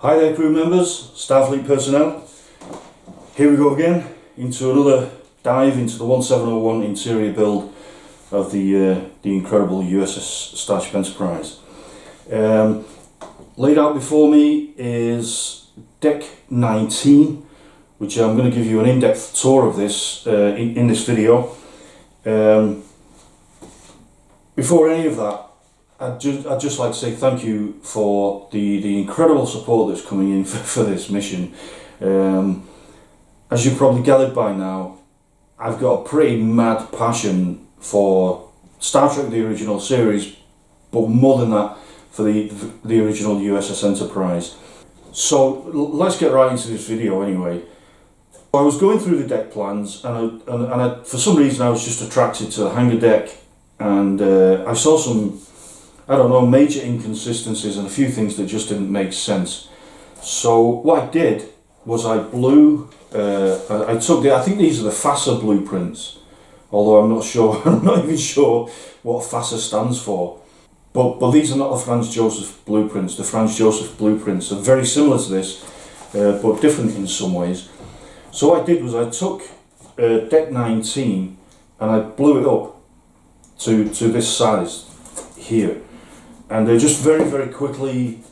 Hi there crew members, Starfleet personnel. Here we go again into another dive into the 1701 interior build of the incredible USS Starship Enterprise. Laid out before me is Deck 19, which I'm going to give you an in-depth tour of this in this video. Before any of that, I'd just like to say thank you for the incredible support that's coming in for this mission. As you've probably gathered by now, I've got a pretty mad passion for Star Trek the original series, but more than that for the original USS Enterprise. So let's get right into this video anyway. I was going through the deck plans and I, for some reason I was just attracted to the hangar deck, and I saw some, I don't know, major inconsistencies and a few things that just didn't make sense. So what I did was I blew, I took I think these are the FASA blueprints, although I'm not sure, I'm not even sure what FASA stands for. But these are not the Franz Joseph blueprints. The Franz Joseph blueprints are very similar to this, but different in some ways. So what I did was I took Deck 19 and I blew it up to this size here. And they just very quickly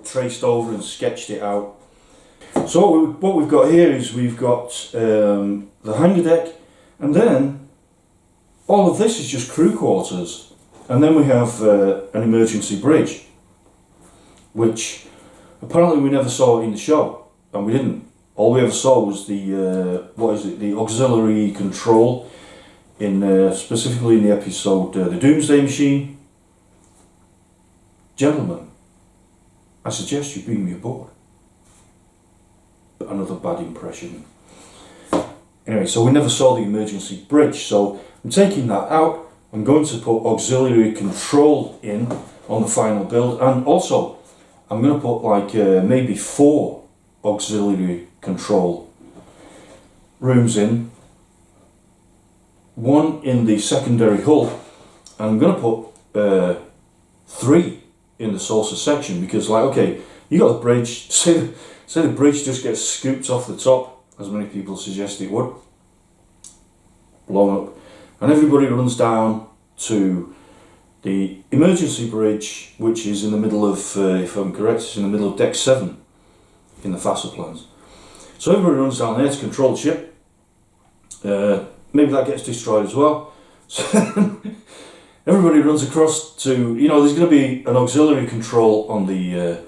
traced over and sketched it out. So what we've got here is we've got the hangar deck, and then all of this is just crew quarters. And then we have an emergency bridge, which apparently we never saw in the show, and we didn't. All we ever saw was the the auxiliary control in specifically in the episode The Doomsday Machine. Gentlemen, I suggest you bring me aboard. Another bad impression. Anyway, so we never saw the emergency bridge, so I'm taking that out. I'm going to put auxiliary control in on the final build, and also I'm going to put like maybe 4 auxiliary control rooms in. 1 in the secondary hull, and I'm going to put 3 in the saucer section, because like, okay, you got the bridge, say the bridge just gets scooped off the top, as many people suggest it would, blown up, and everybody runs down to the emergency bridge, which is in the middle of, if I'm correct, it's in the middle of Deck 7 in the FASA plans. So everybody runs down there to control the ship. Maybe that gets destroyed as well. So everybody runs across to, you know, there's going to be an auxiliary control on the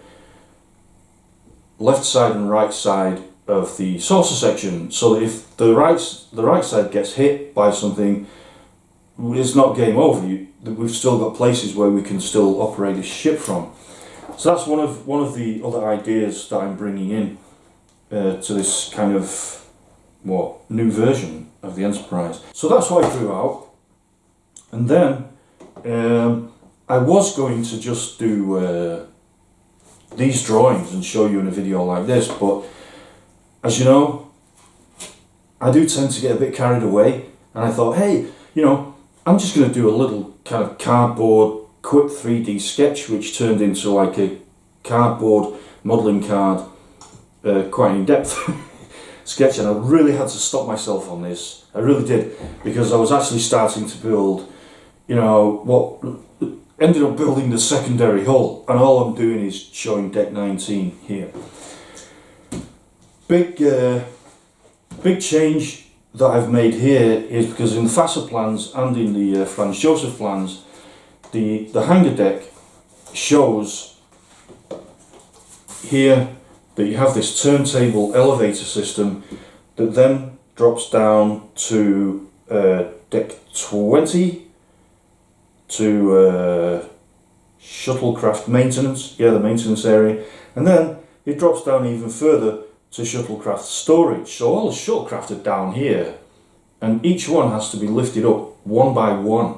left side and right side of the saucer section, so that if the right side gets hit by something, it's not game over. We've still got places where we can still operate a ship from. So that's one of the other ideas that I'm bringing in to this kind of new version of the Enterprise. So that's what I drew out, and then I was going to just do these drawings and show you in a video like this, but as you know, I do tend to get a bit carried away, and I thought, hey, you know, I'm just going to do a little kind of cardboard quick 3D sketch, which turned into like a cardboard modelling card, quite in-depth sketch, and I really had to stop myself on this. I really did, because I was actually starting to build, you know, what ended up building the secondary hull, and all I'm doing is showing Deck 19 here. Big change that I've made here is because in the FASA plans and in the Franz Joseph plans, the hangar deck shows here that you have this turntable elevator system that then drops down to Deck 20 to shuttlecraft maintenance, the maintenance area, and then it drops down even further to shuttlecraft storage. So all the shuttlecraft are down here, and each one has to be lifted up one by one,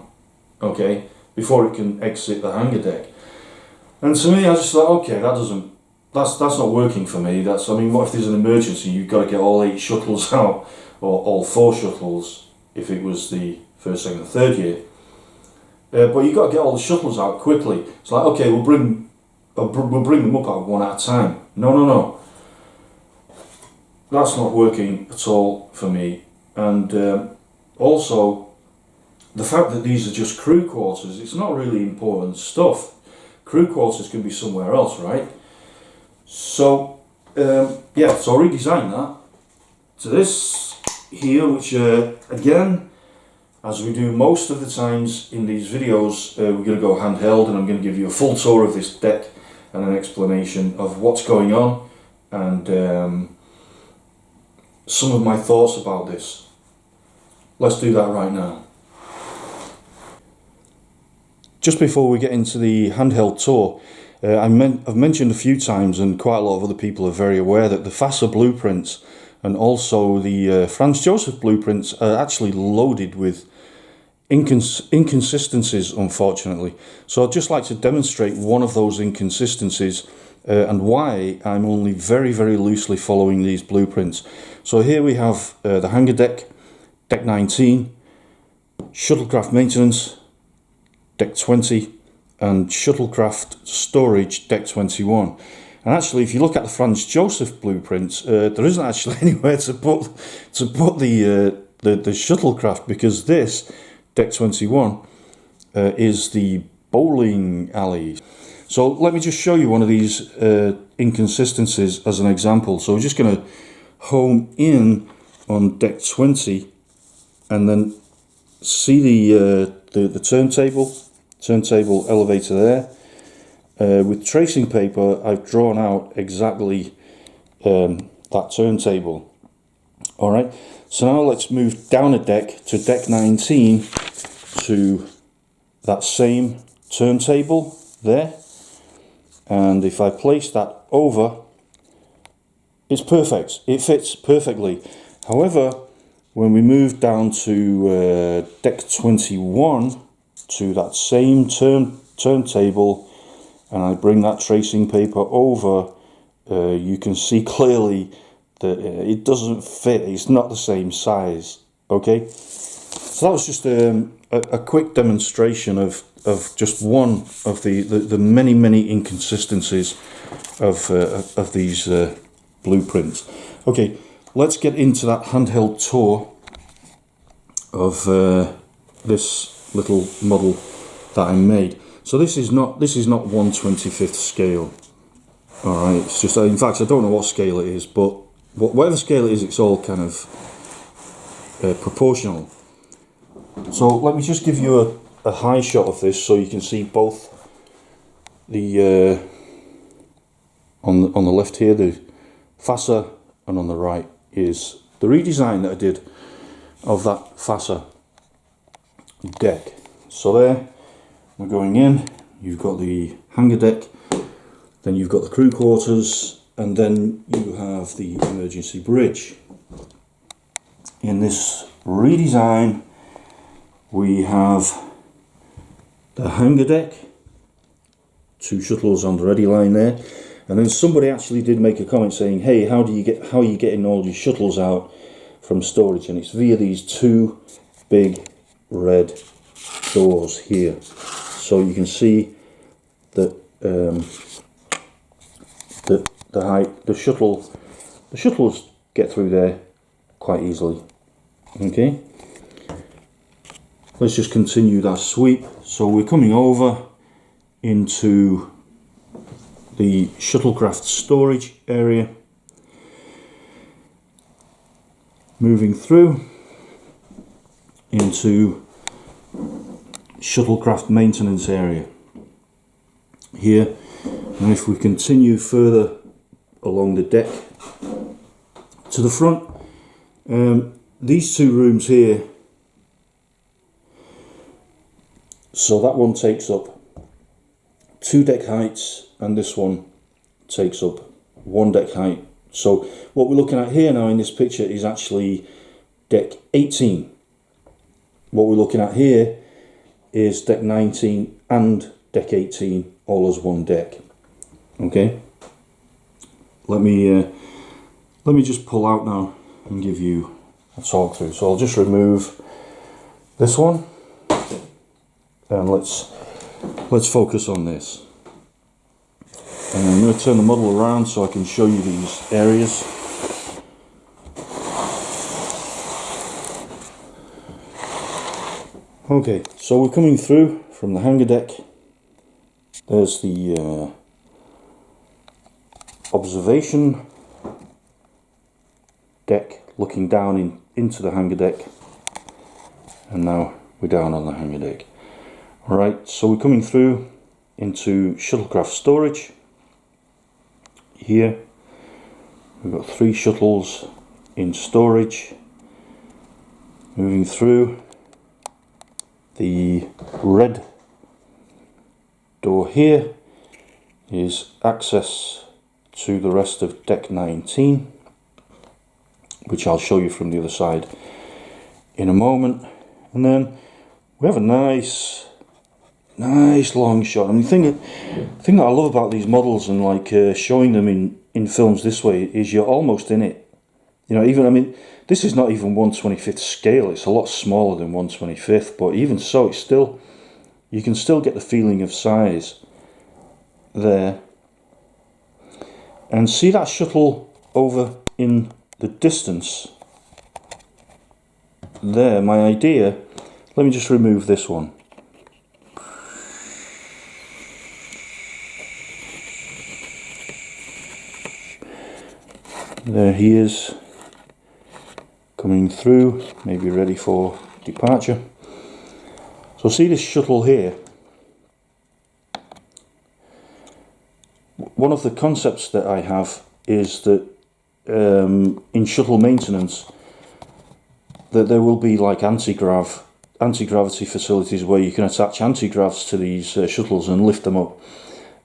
okay, before it can exit the hangar deck. And to me, I just thought, okay, that's not working for me. I mean, what if there's an emergency? You've got to get all 8 shuttles out, or all 4 shuttles if it was the first, second, and third year. But you've got to get all the shuttles out quickly. It's like, okay, we'll bring we'll bring them up at one at a time. No. That's not working at all for me. And also, the fact that these are just crew quarters, it's not really important stuff. Crew quarters can be somewhere else, right? So, yeah, so I redesigned that to this here, which again, as we do most of the times in these videos, we're going to go handheld, and I'm going to give you a full tour of this deck and an explanation of what's going on and some of my thoughts about this. Let's do that right now. Just before we get into the handheld tour, I've mentioned a few times, and quite a lot of other people are very aware, that the FASA blueprints and also the Franz Josef blueprints are actually loaded with inconsistencies, unfortunately. So I'd just like to demonstrate one of those inconsistencies and why I'm only very, very loosely following these blueprints. So here we have the hangar deck, deck 19, shuttlecraft maintenance, deck 20, and shuttlecraft storage, deck 21. And actually, if you look at the Franz Josef blueprints, there isn't actually anywhere to put the shuttlecraft, because this deck 21 is the bowling alley. So let me just show you one of these inconsistencies as an example. So we're just going to home in on deck 20 and then see the turntable elevator there. With tracing paper, I've drawn out exactly that turntable. Alright, so now let's move down a deck to deck 19 to that same turntable there. And if I place that over, it's perfect. It fits perfectly. However, when we move down to deck 21 to that same turntable, and I bring that tracing paper over, you can see clearly that it doesn't fit. It's not the same size. Okay, so that was just a quick demonstration of just one of the many inconsistencies of these blueprints. Okay, let's get into that handheld tour of this little model that I made. So this is not 1/25th scale. All right, it's just, in fact, I don't know what scale it is, but whatever scale it is, it's all kind of proportional. So let me just give you a high shot of this so you can see both the on the left here the FASA, and on the right is the redesign that I did of that FASA deck. So there, we're going in, you've got the hangar deck, then you've got the crew quarters, and then you have the emergency bridge. In this redesign, we have the hangar deck, 2 shuttles on the ready line there, and then somebody actually did make a comment saying, hey, how are you getting all your shuttles out from storage? And it's via these 2 big red doors here. So you can see that the shuttles get through there quite easily. Okay, let's just continue that sweep. So we're coming over into the shuttlecraft storage area, moving through into shuttlecraft maintenance area here. And if we continue further along the deck to the front, these 2 rooms here, so that one takes up 2 deck heights, and this one takes up 1 deck height. So what we're looking at here now in this picture is actually deck 18. What we're looking at here is deck 19 and deck 18 all as 1 deck. Okay, let me just pull out now and give you a talk through. So I'll just remove this one, and let's focus on this. And I'm going to turn the model around so I can show you these areas. Okay, so we're coming through from the hangar deck. There's the observation deck looking down into the hangar deck, and now we're down on the hangar deck. Alright, so we're coming through into shuttlecraft storage. Here we've got 3 shuttles in storage. Moving through, the red door here is access to the rest of deck 19, which I'll show you from the other side in a moment. And then we have a nice long shot. I mean, the thing that I love about these models and like showing them in films this way is you're almost in it. You know, even, I mean, this is not even 1/25th scale, it's a lot smaller than 1/25th, but even so, it's still, you can still get the feeling of size there. And see that shuttle over in the distance there? My idea, let me just remove this one. There he is, coming through, maybe ready for departure. So see this shuttle here. One of the concepts that I have is that in shuttle maintenance that there will be like anti-gravity facilities where you can attach anti-gravs to these shuttles and lift them up.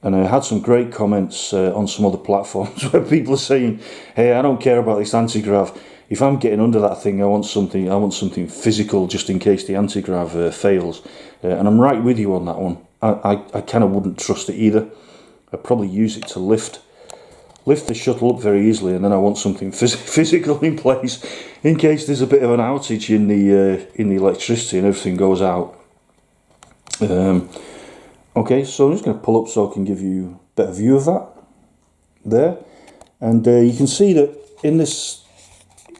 And I had some great comments on some other platforms where people are saying, hey, I don't care about this anti-grav. If I'm getting under that thing, I want something physical just in case the anti-grav fails. And I'm right with you on that one. I kind of wouldn't trust it either. I'd probably use it to lift the shuttle up very easily, and then I want something physical in place in case there's a bit of an outage in the electricity and everything goes out. Okay, so I'm just going to pull up so I can give you a better view of that there, and you can see that in this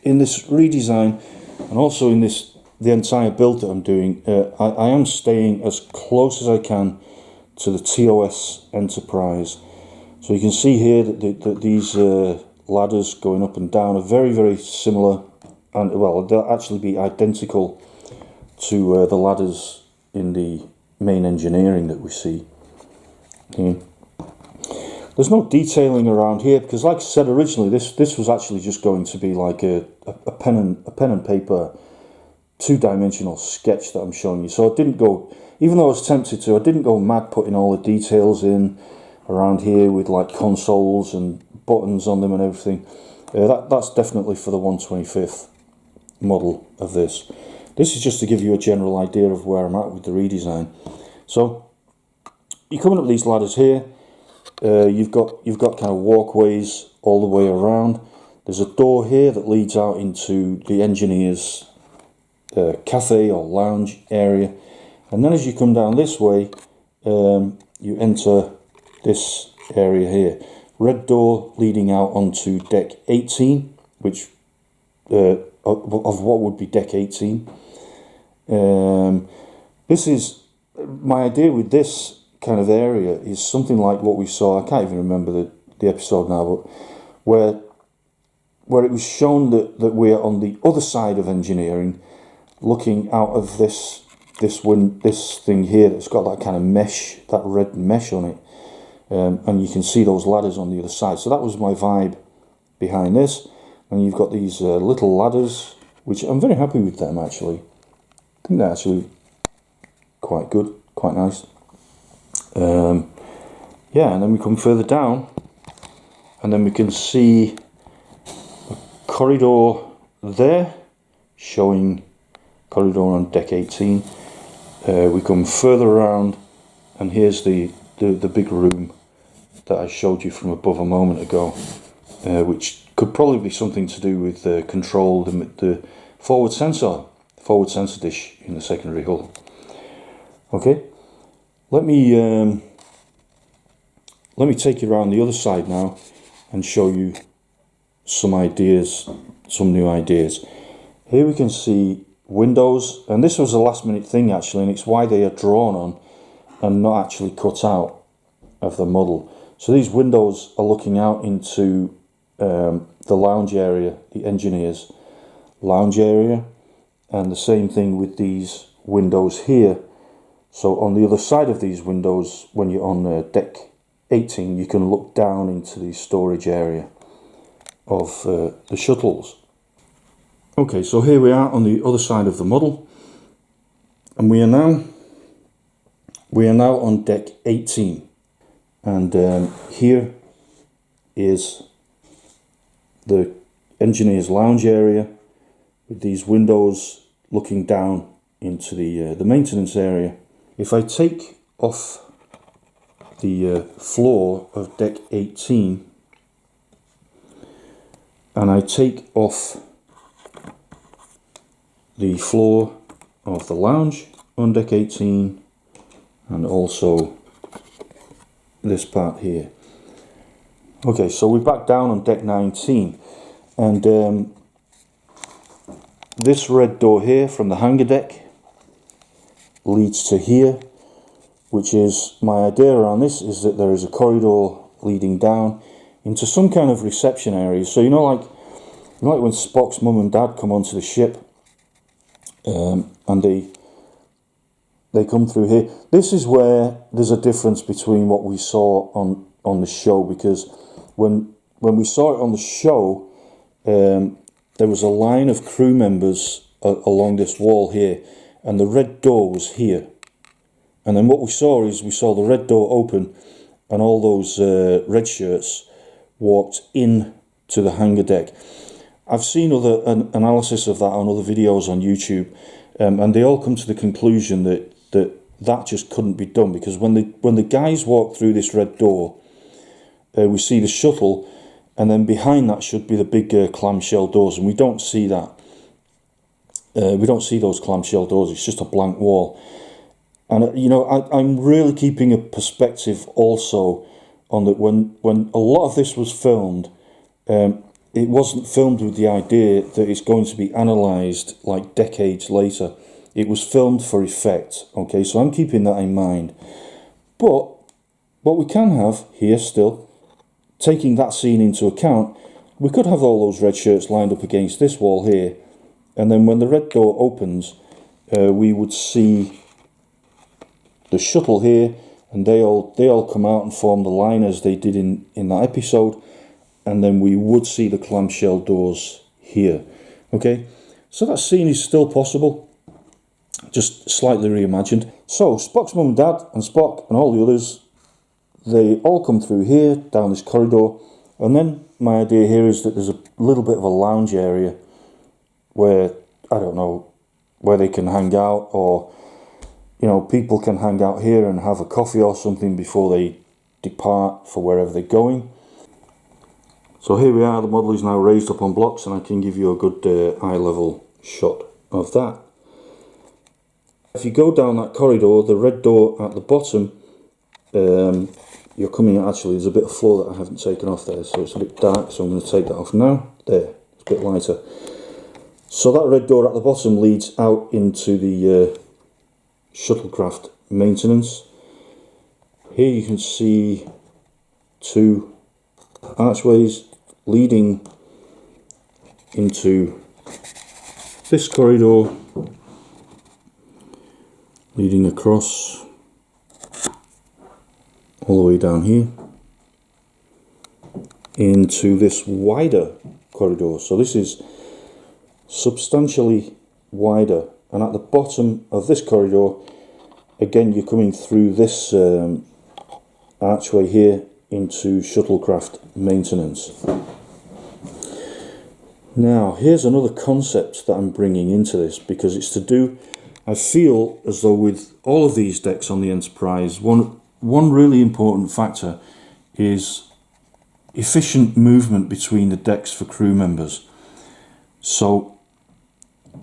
redesign and also in the entire build that I'm doing, I am staying as close as I can to the TOS Enterprise. So you can see here that these ladders going up and down are very, very similar, and well, they'll actually be identical to the ladders in the main engineering that we see here. There's no detailing around here because, like I said originally, this was actually just going to be like a pen and paper 2-dimensional sketch that I'm showing you. So I didn't go, even though I was tempted to, I didn't go mad putting all the details in around here with like consoles and buttons on them and everything. That's definitely for the 1/25th model of this. This is just to give you a general idea of where I'm at with the redesign. So you're coming up these ladders here. You've got kind of walkways all the way around. There's a door here that leads out into the engineer's cafe or lounge area, and then as you come down this way, you enter this area here. Red door leading out onto deck 18, which of what would be deck 18. This is my idea with this kind of area is something like what we saw. I can't even remember the episode now, but where it was shown that we're on the other side of engineering, looking out of this thing here that's got that kind of mesh, that red mesh on it, and you can see those ladders on the other side. So that was my vibe behind this. And you've got these little ladders, which I'm very happy with them actually. I think they're actually quite good, quite nice. Yeah, and then we come further down, and then we can see a corridor there, showing corridor on deck 18. We come further around, and here's the big room that I showed you from above a moment ago, which could probably be something to do with control the forward sensor dish in the secondary hull. Okay, let me let me take you around the other side now and show you some ideas, some new ideas. Here we can see windows, and this was a last minute thing actually, and it's why they are drawn on and not actually cut out of the model. So these windows are looking out into the lounge area, the engineers lounge area, and the same thing with these windows here. So on the other side of these windows, when you're on deck 18, you can look down into the storage area of the shuttles. Okay, so here we are on the other side of the model, and we are now on deck 18, and here is the engineer's lounge area with these windows looking down into the maintenance area. If I take off the floor of deck 18 and I take off the floor of the lounge on deck 18 and also this part here. Okay, so we're back down on deck 19, and this red door here from the hangar deck leads to here, which is, my idea around this is that there is a corridor leading down into some kind of reception area. So you know like when Spock's mum and dad come onto the ship, and they come through here. This is where there's a difference between what we saw on the show, because when we saw it on the show, there was a line of crew members along this wall here, and the red door was here. And then what we saw is we saw the red door open, and all those red shirts walked in to the hangar deck. I've seen other analysis of that on other videos on YouTube, and they all come to the conclusion that just couldn't be done, because when the guys walk through this red door, we see the shuttle, and then behind that should be the big clamshell doors, and we don't see that. We don't see those clamshell doors. It's just a blank wall. And you know, I'm really keeping a perspective also on that. When a lot of this was filmed, it wasn't filmed with the idea that it's going to be analysed like decades later. It was filmed for effect. Okay, so I'm keeping that in mind. But what we can have here still, taking that scene into account, we could have all those red shirts lined up against this wall here, and then when the red door opens, we would see the shuttle here, and they all come out and form the line as they did in that episode, and then we would see the clamshell doors here. Okay, so that scene is still possible, just slightly reimagined. So Spock's mum and dad and Spock and all the others, they all come through here down this corridor, and then my idea here is that there's a little bit of a lounge area where, I don't know, where they can hang out, or you know, people can hang out here and have a coffee or something before they depart for wherever they're going. So here we are, the model is now raised up on blocks, and I can give you a good eye level shot of that. If you go down that corridor, the red door at the bottom, you're coming at, actually there's a bit of floor that I haven't taken off there, so it's a bit dark, so I'm going to take that off now. There, it's a bit lighter. So that red door at the bottom leads out into the shuttlecraft maintenance. Here you can see two archways leading into this corridor, leading across all the way down here into this wider corridor. So this is substantially wider, and at the bottom of this corridor, again, you're coming through this archway here into shuttlecraft maintenance. Now, here's another concept that I'm bringing into this, because it's to do, I feel as though with all of these decks on the Enterprise, one really important factor is efficient movement between the decks for crew members. So,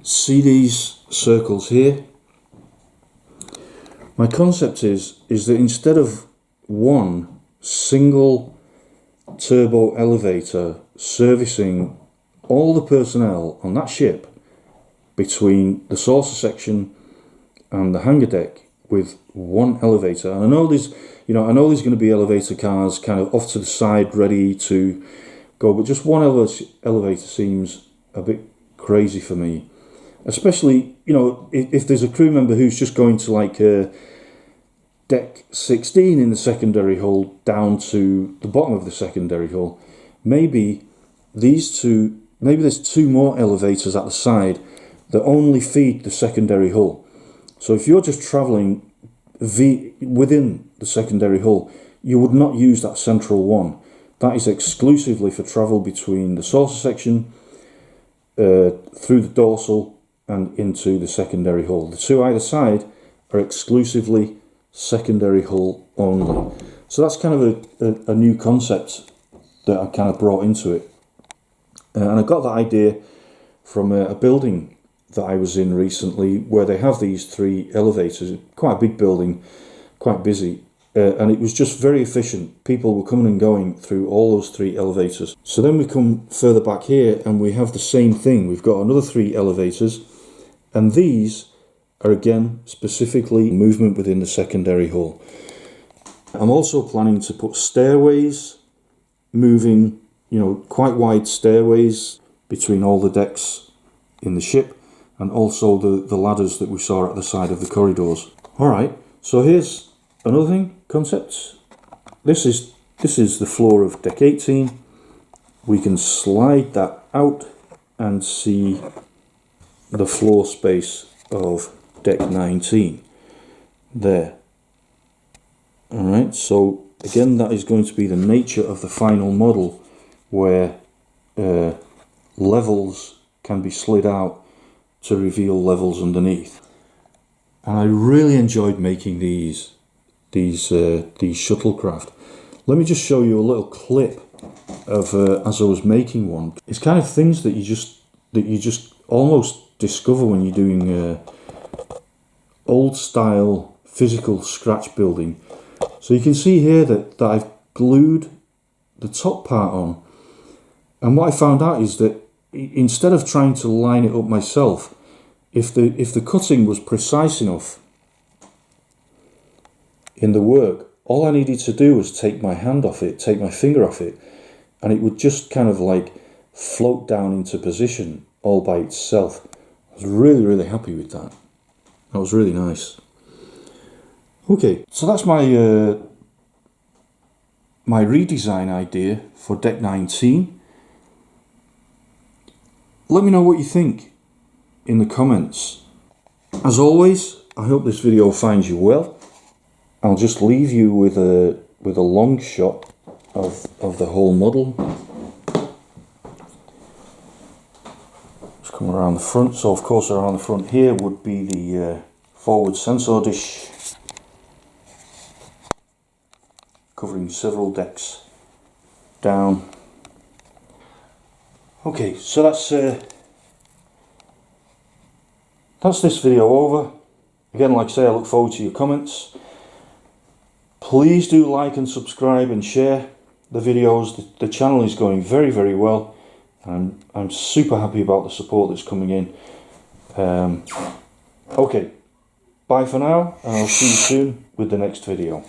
see these circles here? My concept is that instead of one single turbo elevator servicing all the personnel on that ship between the saucer section and the hangar deck with one elevator. And I know there's going to be elevator cars kind of off to the side ready to go, but just one elevator seems a bit crazy for me. Especially, if there's a crew member who's just going to like deck 16 in the secondary hull down to the bottom of the secondary hull, maybe there's two more elevators at the side that only feed the secondary hull. So if you're just travelling within the secondary hull, you would not use that central one. That is exclusively for travel between the saucer section, through the dorsal and into the secondary hull. The two either side are exclusively secondary hull only. So that's kind of a new concept that I kind of brought into it. And I got that idea from a building that I was in recently where they have these three elevators, quite a big building, quite busy, and it was just very efficient. People were coming and going through all those three elevators. So then we come further back here and we have the same thing. We've got another three elevators, and these are again specifically movement within the secondary hull. I'm also planning to put stairways, moving, quite wide stairways between all the decks in the ship, and also the ladders that we saw at the side of the corridors. Alright, so here's another thing, concepts. This is the floor of deck 18. We can slide that out and see the floor space of deck 19 there. Alright, so again, that is going to be the nature of the final model, where levels can be slid out to reveal levels underneath. And I really enjoyed making these shuttlecraft. Let me just show you a little clip of as I was making one. It's kind of things that you just almost discover when you're doing old style physical scratch building. So you can see here that I've glued the top part on, and what I found out is that instead of trying to line it up myself, if the cutting was precise enough in the work, all I needed to do was take my hand off it, take my finger off it, and it would just kind of like float down into position all by itself. I was really, really happy with that. That was really nice. Okay, so that's my my redesign idea for deck 19. Let me know what you think in the comments. As always, I hope this video finds you well. I'll just leave you with a long shot of the whole model. Just come around the front. So of course around the front here would be the forward sensor dish, covering several decks down. Okay, so that's this video over. Again, like I say, I look forward to your comments. Please do like and subscribe and share the videos. The channel is going very, very well, and I'm super happy about the support that's coming in. Okay, bye for now, and I'll see you soon with the next video.